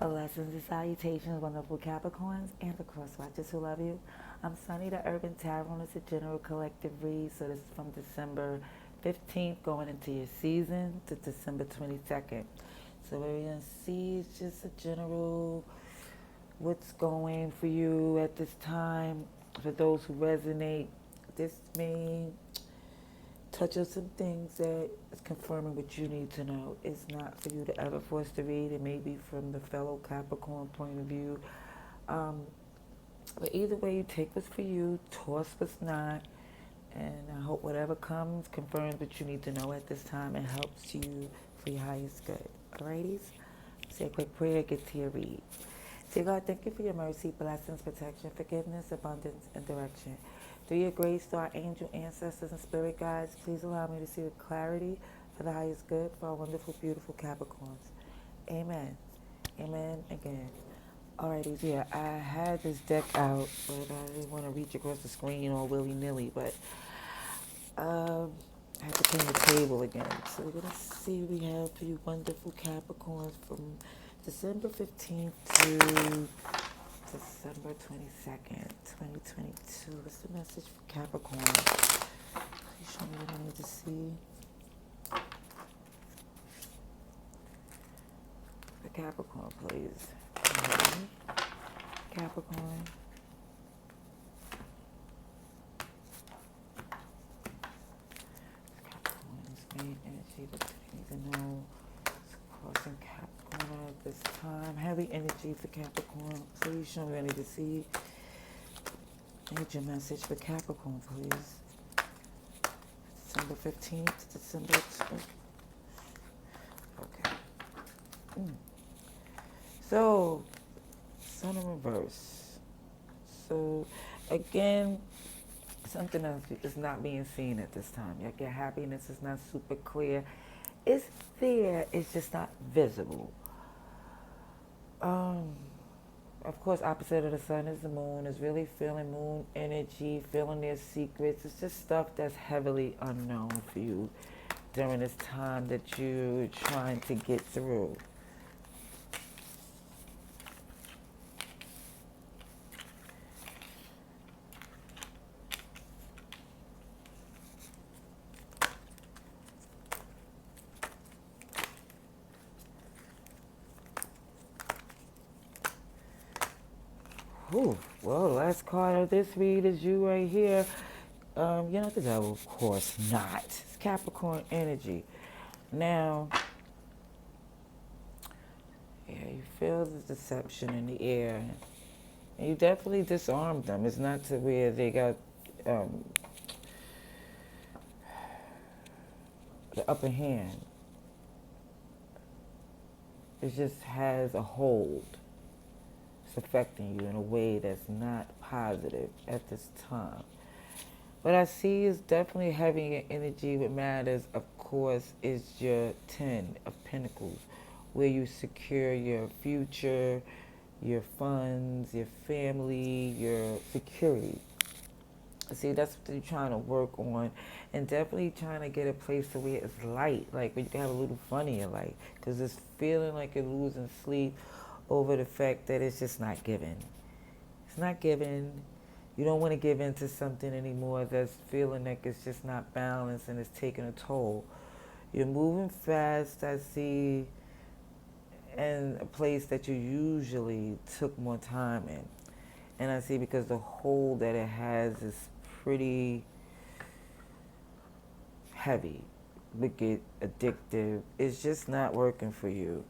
Blessings and salutations, wonderful Capricorns and the crosswatchers who love you. I'm Sunny, the Urban Tarot. It's a general collective read. So this is from December 15th going into your season to December 22nd. So what we're going to see is just a general what's going for you at this time. For those who resonate, this may touch on some things that is confirming what you need to know. It's not for you to ever force to read. It may be from the fellow Capricorn point of view. But either way, you take what's for you, toss what's not, and I hope whatever comes confirms what you need to know at this time and helps you for your highest good. Alrighties? Say a quick prayer, get to your read. Dear God, thank you for your mercy, blessings, protection, forgiveness, abundance, and direction. Through your grace to our angel ancestors and spirit guides, please allow me to see with clarity for the highest good for our wonderful, beautiful Capricorns. Amen. Amen again. Alrighty, yeah, I had this deck out, but I didn't want to reach across the screen all willy-nilly, but I had to clean the table again. So we're going to see what we have for you wonderful Capricorns from December 15th to December 22nd, 2022. What's the message for Capricorn? Please show me what I need to see. For Capricorn, please. Okay. Capricorn. Capricorn's main energy that you need to know. It's crossing Capricorn at this time. Heavy energy for Capricorn. Please show me what I need to see. Major message for Capricorn, please. December 15th to December 20th. Okay. So, Sun in reverse. So, again, something else is not being seen at this time. Like your happiness is not super clear. It's there, it's just not visible. Of course, opposite of the sun is the moon. Is really feeling moon energy, feeling their secrets. It's just stuff that's heavily unknown for you during this time that you're trying to get through. Ooh, well, the last card of this read is you right here. You're not the devil, of course not. It's Capricorn energy. Now, yeah, you feel the deception in the air. And you definitely disarmed them. It's not to where they got the upper hand. It just has a hold. Affecting you in a way that's not positive at this time. What I see is definitely having your energy. What matters, of course, is your 10 of Pentacles, where you secure your future, your funds, your family, your security. See, that's what you're trying to work on, and definitely trying to get a place to where it's light, like where you can have a little fun in your life, because it's feeling like you're losing sleep over the fact that it's just not given. It's not given. You don't want to give in to something anymore that's feeling like it's just not balanced and it's taking a toll. You're moving fast, I see, in a place that you usually took more time in. And I see because the hold that it has is pretty heavy, wicked, addictive. It's just not working for you.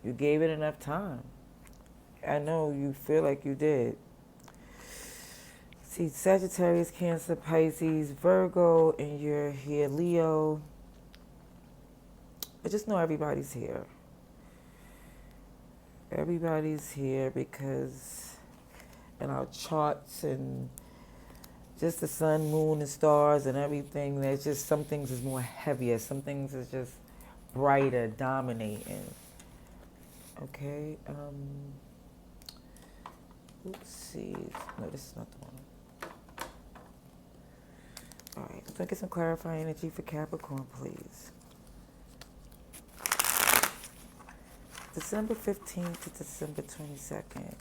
You gave it enough time. I know you feel like you did. See, Sagittarius, Cancer, Pisces, Virgo, and you're here, Leo. I just know everybody's here. Everybody's here because in our charts and just the sun, moon, and stars and everything, there's just some things is more heavier. Some things is just brighter, dominating. Okay. Let's see. No, this is not the one. All right. Let's get some clarifying energy for Capricorn, please. December 15th to December 22nd.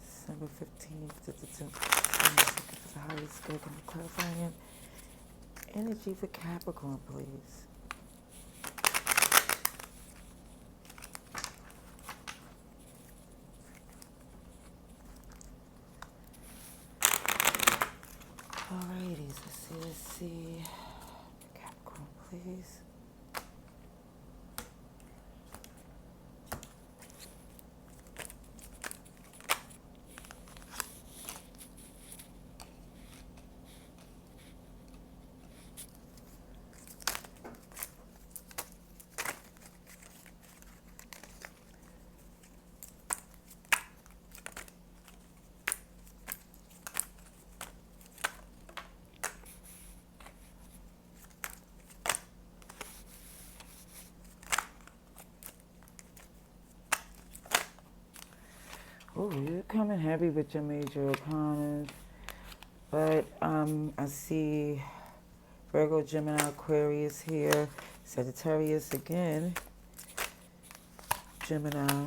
December 15th to December 22nd for the highest good and clarifying energy for Capricorn, please. Alrighty, let's see. Capricorn, please. Oh, you're coming heavy with your major arcanas. But I see Virgo, Gemini, Aquarius here. Sagittarius again. Gemini.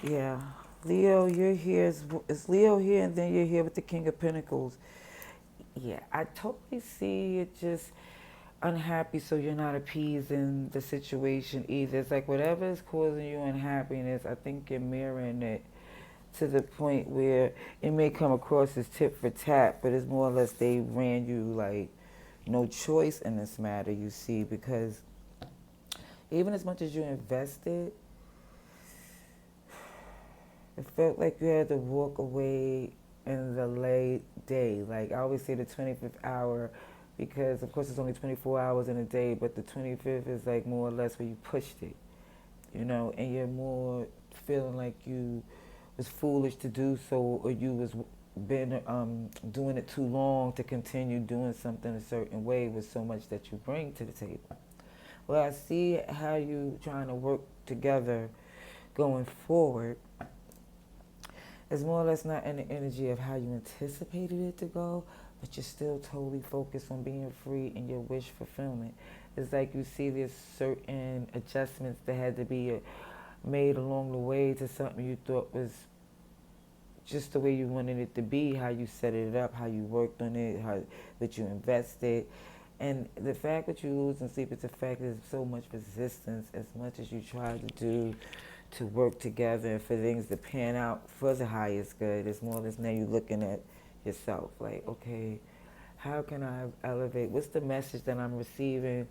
Yeah. Leo, you're here. Is Leo here? And then you're here with the King of Pentacles. Yeah, I totally see it just unhappy, so you're not appeasing the situation either. It's like whatever is causing you unhappiness, I think you're mirroring it to the point where it may come across as tit for tat, but it's more or less they ran you like no choice in this matter, you see, because even as much as you invested, it felt like you had to walk away in the late day. Like I always say the 25th hour, because of course it's only 24 hours in a day, but the 25th is like more or less where you pushed it, you know, and you're more feeling like you was foolish to do so, or you was been doing it too long to continue doing something a certain way with so much that you bring to the table. Well, I see how you trying to work together going forward. It's more or less not in the energy of how you anticipated it to go, but you're still totally focused on being free and your wish fulfillment. It's like you see there's certain adjustments that had to be made along the way to something you thought was just the way you wanted it to be, how you set it up, how you worked on it, how that you invested. And the fact that you lose and sleep is the fact there's so much resistance as much as you try to do to work together and for things to pan out for the highest good. It's more or less now you're looking at yourself like, okay, how can I elevate? What's the message that I'm receiving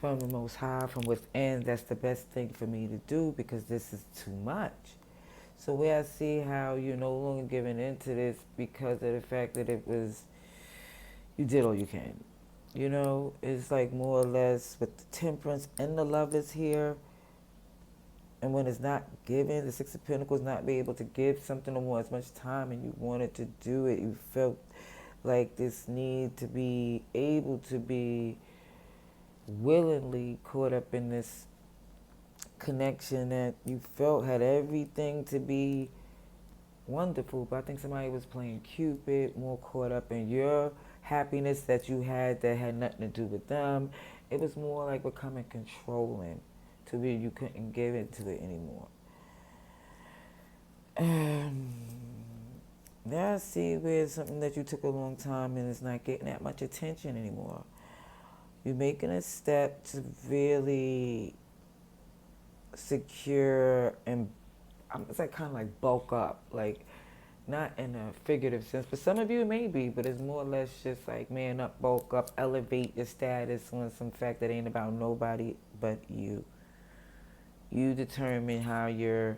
from the Most High, from within? That's the best thing for me to do because this is too much. So where I see how you're no longer giving into this because of the fact that it was, you did all you can. You know, it's like more or less with the temperance and the lovers here. And when it's not given, the Six of Pentacles not be able to give something no more as much time and you wanted to do it, you felt like this need to be able to be willingly caught up in this connection that you felt had everything to be wonderful. But I think somebody was playing Cupid, more caught up in your happiness that you had that had nothing to do with them. It was more like becoming controlling to where you couldn't give into it anymore. Now I see where it's something that you took a long time and it's not getting that much attention anymore. You're making a step to really secure and it's like kind of like bulk up, like not in a figurative sense, but some of you maybe, but it's more or less just like man up, bulk up, elevate your status on some fact that ain't about nobody but you. You determine how your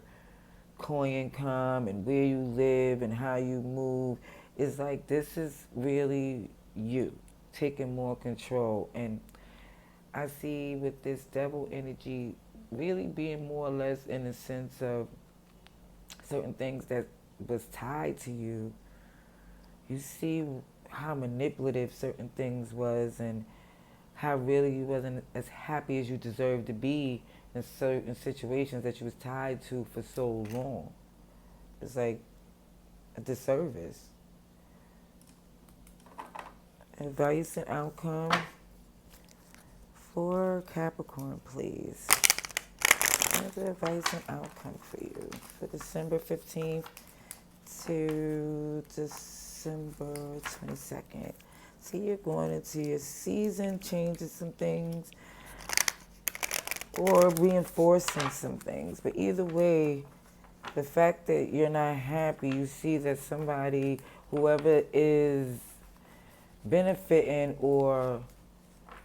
coin come and where you live and how you move. It's like this is really you taking more control. And I see with this devil energy really being more or less in the sense of certain things that was tied to you. You see how manipulative certain things was and how really you wasn't as happy as you deserved to be in certain situations that you was tied to for so long. It's like a disservice. Advice and outcome for Capricorn, please. What's the advice and outcome for you for December 15th to December 22nd? See, you're going into your season, changing some things or reinforcing some things. But either way, the fact that you're not happy, you see that somebody, whoever is benefiting or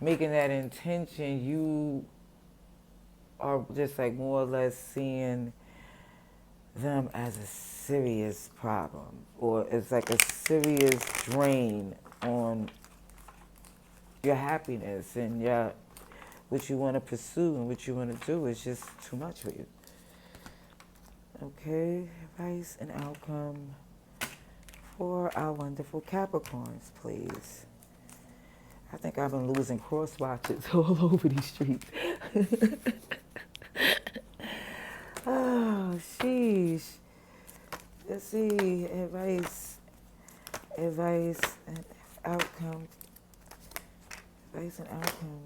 making that intention, you are just like more or less seeing them as a serious problem, or it's like a serious drain on your happiness and your what you want to pursue and what you want to do is just too much for you. Okay, advice and outcome for our wonderful Capricorns, please. I think I've been losing cross watches all over these streets. Oh, sheesh. Let's see, advice and outcome. Advice and outcome.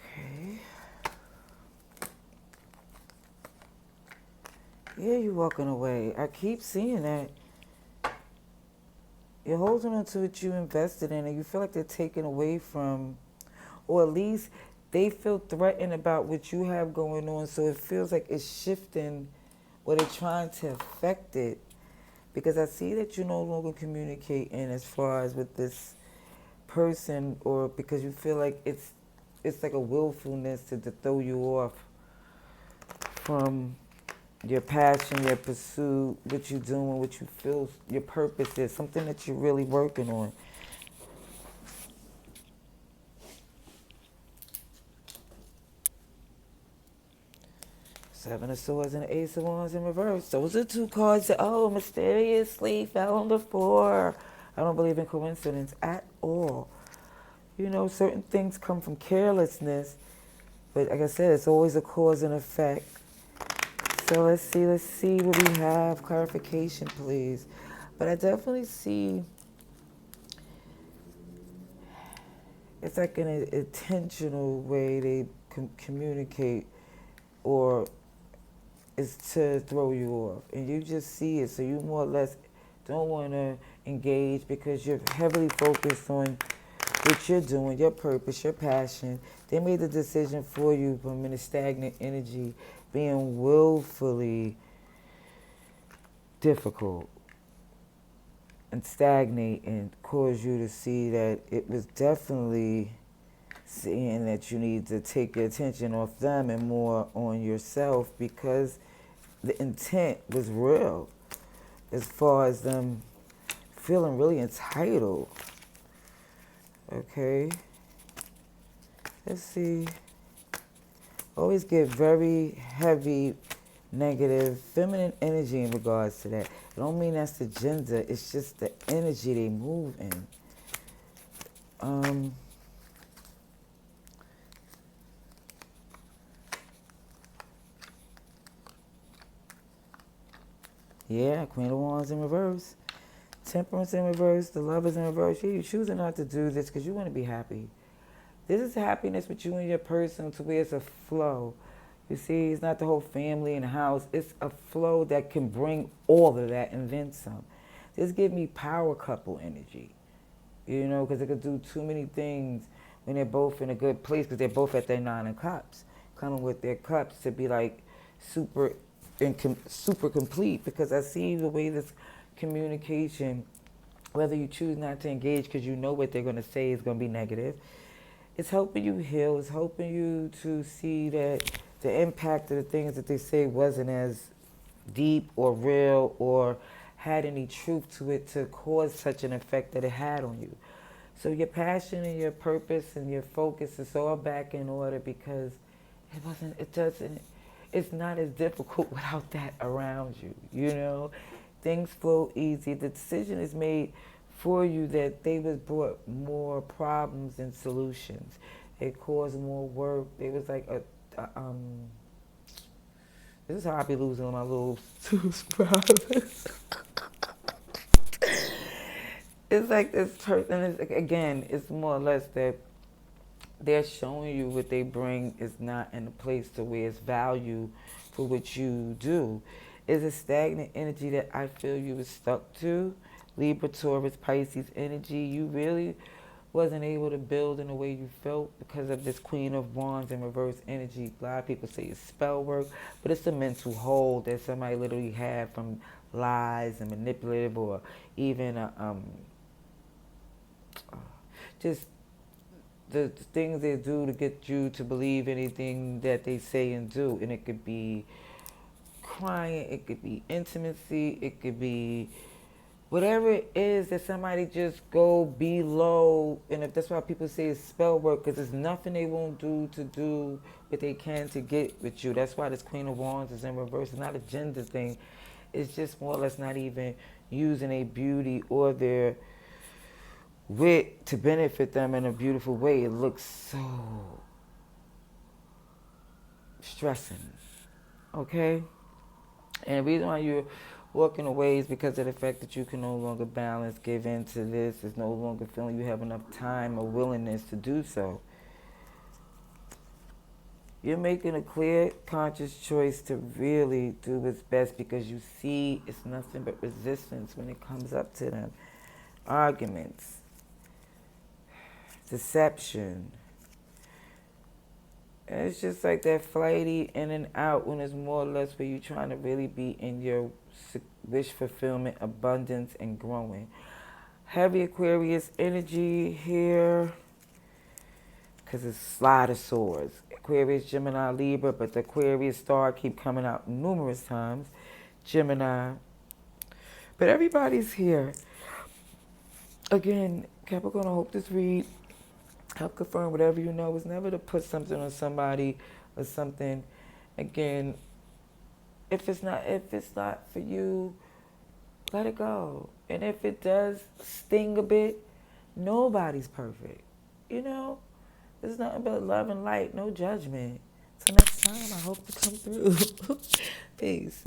Okay. Yeah, you're walking away. I keep seeing that. You're holding on to what you invested in and you feel like they're taken away from, or at least they feel threatened about what you have going on, so it feels like it's shifting or they're trying to affect it. Because I see that you're no longer communicating as far as with this person, or because you feel like it's like a willfulness to throw you off from your passion, your pursuit, what you're doing, what you feel your purpose is, something that you're really working on. Seven of Swords and the Ace of Wands in reverse. Those are two cards that, mysteriously fell on the floor. I don't believe in coincidence at all. You know, certain things come from carelessness, but like I said, it's always a cause and effect. So let's see what we have. Clarification, please. But I definitely see it's like an intentional way they communicate, or is to throw you off. And you just see it, so you more or less don't want to engage because you're heavily focused on what you're doing, your purpose, your passion. They made the decision for you from in a stagnant energy, being willfully difficult and stagnate, and cause you to see that it was definitely seeing that you need to take your attention off them and more on yourself, because the intent was real as far as them feeling really entitled. Okay, let's see. Always get very heavy, negative, feminine energy in regards to that. I don't mean that's the gender, it's just the energy they move in. Yeah, Queen of Wands in reverse. Temperance in reverse, the Lovers in reverse. Yeah, you're choosing not to do this because you want to be happy. This is happiness with you and your person, to where it's a flow. You see, it's not the whole family and house. It's a flow that can bring all of that and then some. This gives me power couple energy, you know, because it could do too many things when they're both in a good place, because they're both at their 9 of cups, coming with their cups to be like super complete. Because I see the way this communication, whether you choose not to engage because you know what they're going to say is going to be negative, it's helping you heal. It's helping you to see that the impact of the things that they say wasn't as deep or real or had any truth to it to cause such an effect that it had on you. So your passion and your purpose and your focus is all back in order because it's not as difficult without that around you, you know? Things flow easy. The decision is made for you that they was brought more problems than solutions. It caused more work. It was like this is how I be losing my little subscribers. It's like this person is, again, it's more or less that they're showing you what they bring is not in a place to where it's value for what you do. It's a stagnant energy that I feel you was stuck to. Libra, Taurus, Pisces energy. You really wasn't able to build in the way you felt because of this Queen of Wands and reverse energy. A lot of people say it's spell work, but it's a mental hold that somebody literally had from lies and manipulative, or even just the things they do to get you to believe anything that they say and do. And it could be crying, it could be intimacy, it could be whatever it is that somebody just go below. And if that's why people say it's spell work, because there's nothing they won't do what they can to get with you. That's why this Queen of Wands is in reverse. It's not a gender thing. It's just more or less not even using a beauty or their wit to benefit them in a beautiful way. It looks so stressing, okay? And the reason why you're walking away is because of the fact that you can no longer balance, give in to this. It's no longer feeling you have enough time or willingness to do so. You're making a clear, conscious choice to really do what's best because you see it's nothing but resistance when it comes up to them. Arguments, deception. And it's just like that flighty in and out when it's more or less where you're trying to really be in your wish fulfillment, abundance, and growing. Heavy Aquarius energy here because it's Slide of Swords. Aquarius, Gemini, Libra, but the Aquarius star keep coming out numerous times. Gemini. But everybody's here. Again, Capricorn, I hope this read help confirm whatever you know. It's never to put something on somebody or something. Again, if it's not for you, let it go. And if it does sting a bit, nobody's perfect. You know? There's nothing but love and light, no judgment. Till next time, I hope to come through. Peace.